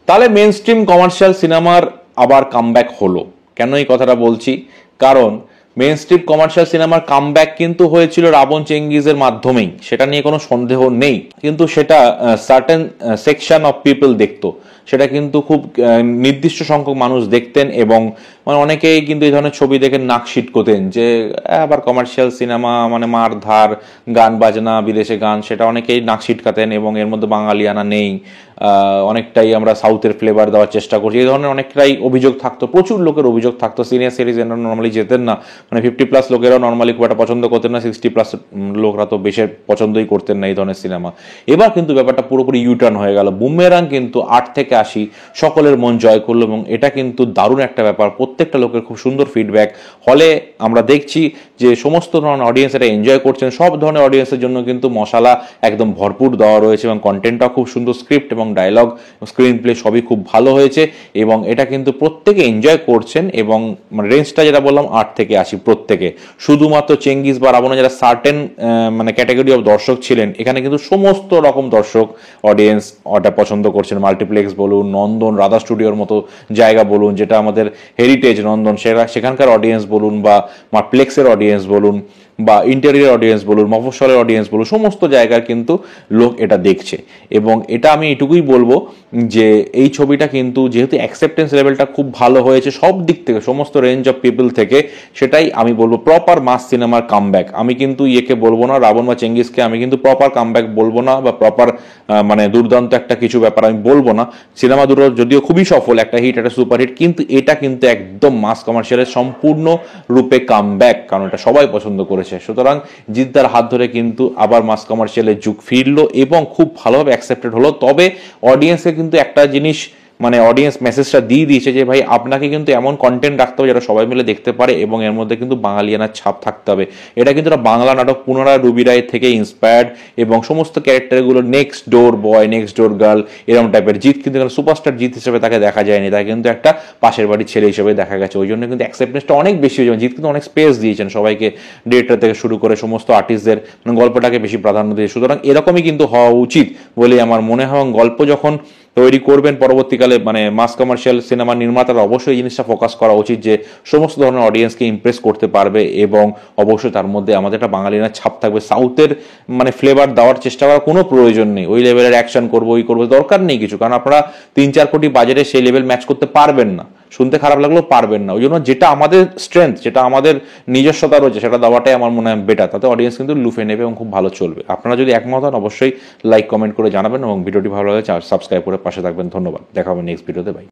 তাহলে main stream commercial সিনেমার আবার কামব্যাক হলো। কেন এই কথাটা বলছি? কারণ মেন স্ট্রিম কমার্শিয়াল সিনেমার কামব্যাক কিন্তু হয়েছিল রাবণ চেঙ্গিজের মাধ্যমেই, সেটা নিয়ে কোনো সন্দেহ নেই। কিন্তু সেটা সার্টেন সেকশন অফ পিপল দেখতো, সেটা কিন্তু খুব নির্দিষ্ট সংখ্যক মানুষ দেখতেন, এবং মানে অনেকেই কিন্তু এই ধরনের ছবি দেখে নাক ছিটকোতেন যে আবার কমার্শিয়াল সিনেমা মানে মারধার, গান বাজনা, বিদেশে গান, সেটা অনেকেই নাক ছিটকাতেন এবং এর মধ্যে বাঙালিয়ানা নেই, অনেকটাই আমরা সাউথের ফ্লেভার দেওয়ার চেষ্টা করছি, এই ধরনের অনেকটাই অভিযোগ থাকতো, প্রচুর লোকের অভিযোগ থাকতো। সিনিয়র সিটিজেন নর্মালি যেতেন না, মানে 50+ লোকেরাও নর্মালি খুব একটা পছন্দ করতেন না, 60+ লোকরা তো বেশি পছন্দই করতেন না এই ধরনের সিনেমা। এবার কিন্তু ব্যাপারটা পুরোপুরি ইউটার্ন হয়ে গেল। বুমেরাং কিন্তু 8 থেকে 80 সকলের মন জয় করলো, এবং এটা কিন্তু দারুণ একটা ব্যাপার। প্রত্যেকটা লোকের খুব সুন্দর ফিডব্যাক। হলে আমরা দেখছি যে সমস্ত ধরনের অডিয়েন্স এটা এনজয় করছেন, সব ধরনের অডিয়েন্সের জন্য কিন্তু মশলা একদম ভরপুর দেওয়া রয়েছে, এবং কন্টেন্টটাও খুব সুন্দর, স্ক্রিপ্ট এবং ডায়লগ, স্ক্রিন প্লে সবই খুব ভালো হয়েছে, এবং এটা কিন্তু প্রত্যেকে এনজয় করছেন। এবং রেঞ্জটা যেটা বললাম 8 থেকে 80 প্রত্যেকে, শুধুমাত্র চেঙ্গিজ বা রাবণে যারা সার্টেন মানে ক্যাটাগরি অফ দর্শক ছিলেন, এখানে কিন্তু সমস্ত রকম দর্শক অডিয়েন্স ওটা পছন্দ করছেন। মাল্টিপ্লেক্স বলুন, নন্দন রাধা স্টুডিওর মতো জায়গা বলুন, যেটা আমাদের হেরিটেজ নন্দন, সেখানকার অডিয়েন্স বলুন, বা প্লেক্সের অডিয়েন্স বলুন, বা ইন্টেরিয়র অডিয়েন্স বলুন, মফস্বলের অডিয়েন্স বলুন, সমস্ত জায়গার কিন্তু লোক এটা দেখছে। এবং এটা আমি এটুকুই বলবো যে এই ছবিটা কিন্তু যেহেতু অ্যাকসেপ্টেন্স লেভেলটা খুব ভালো হয়েছে সব দিক থেকে, সমস্ত রেঞ্জ অফ পিপল থেকে, সেটাই আমি বলবো প্রপার মাস সিনেমার কামব্যাক। আমি কিন্তু ইয়েকে বলবো না, রাবণ বা চেঙ্গিসকে আমি কিন্তু প্রপার কামব্যাক বলবো না, বা প্রপার মানে দুর্দান্ত একটা কিছু ব্যাপার আমি বলবো না। সিনেমা দুটো যদিও খুবই সফল, একটা হিট, একটা সুপারহিট, কিন্তু এটা কিন্তু একদম মাস কমার্শিয়ালের সম্পূর্ণ রূপে কামব্যাক, কারণ এটা সবাই পছন্দ করেছে। সুতরাং জিদ্দার হাত ধরে কিন্তু আবার মাস কমার্শিয়ালের যুগ ফিরলো এবং খুব ভালোভাবে অ্যাকসেপ্টেড হলো। তবে অডিয়েন্সকে কিন্তু একটা জিনিস মানে অডিয়েন্স মেসেজটা দিয়ে দিয়েছে যে ভাই আপনাকে কিন্তু এমন কন্টেন্ট রাখতে হবে যেটা সবাই মিলে দেখতে পারে, এবং এর মধ্যে কিন্তু বাঙালিয়ানার ছাপ থাকতে হবে। এটা কিন্তু একটা বাংলা নাটক পুনরায় রবি রায় থেকে ইন্সপায়ার্ড, এবং সমস্ত ক্যারেক্টারগুলো নেক্সট ডোর বয়, নেক্সট ডোর গার্ল এরকম টাইপের। জিৎ কিন্তু সুপারস্টার জিৎ হিসেবে তাকে দেখা যায়নি, তাকে কিন্তু একটা পাশের বাড়ির ছেলে হিসেবে দেখা গেছে। ওই জন্য কিন্তু অ্যাকসেপ্টেন্সটা অনেক বেশি হয়েছে। জিৎ কিন্তু অনেক স্পেস দিয়েছেন সবাইকে, ডিরেক্টর থেকে শুরু করে সমস্ত আর্টিস্টদের, গল্পটাকে বেশি প্রাধান্য দিয়ে। সুতরাং এরকমই কিন্তু হওয়া উচিত বলে আমার মনে হয়। গল্প যখন তৈরি করবেন পরবর্তীকালে মানে মাস কমার্শিয়াল সিনেমা নির্মাতারা অবশ্যই এই জিনিসটা ফোকাস করা উচিত যে সমস্ত ধরনের অডিয়েন্সকে ইমপ্রেস করতে পারবে, এবং অবশ্যই তার মধ্যে আমাদের একটা বাঙালিয়ানা ছাপ থাকবে। সাউথের মানে ফ্লেভার দেওয়ার চেষ্টা করার কোনো প্রয়োজন নেই, ওই লেভেলের অ্যাকশন করবো, ওই করবো, দরকার নেই কিছু, কারণ আপনারা 3-4 কোটি বাজেটে সেই লেভেল ম্যাচ করতে পারবেন না, শুনতে খারাপ লাগলেও পারবেন না। ওই জন্য যেটা আমাদের স্ট্রেংথ, যেটা আমাদের নিজস্বতা রয়েছে, সেটা দেওয়াটাই আমার মনে হয় বেটার। তাতে অডিয়েন্স কিন্তু লুফে নেবে এবং খুব ভালো চলবে। আপনারা যদি একমত হন অবশ্যই লাইক কমেন্ট করে জানাবেন, এবং ভিডিওটি ভালো লাগে সাবস্ক্রাইব করে পাশে থাকবেন। ধন্যবাদ, দেখা হবে নেক্সট ভিডিওতে। বাই।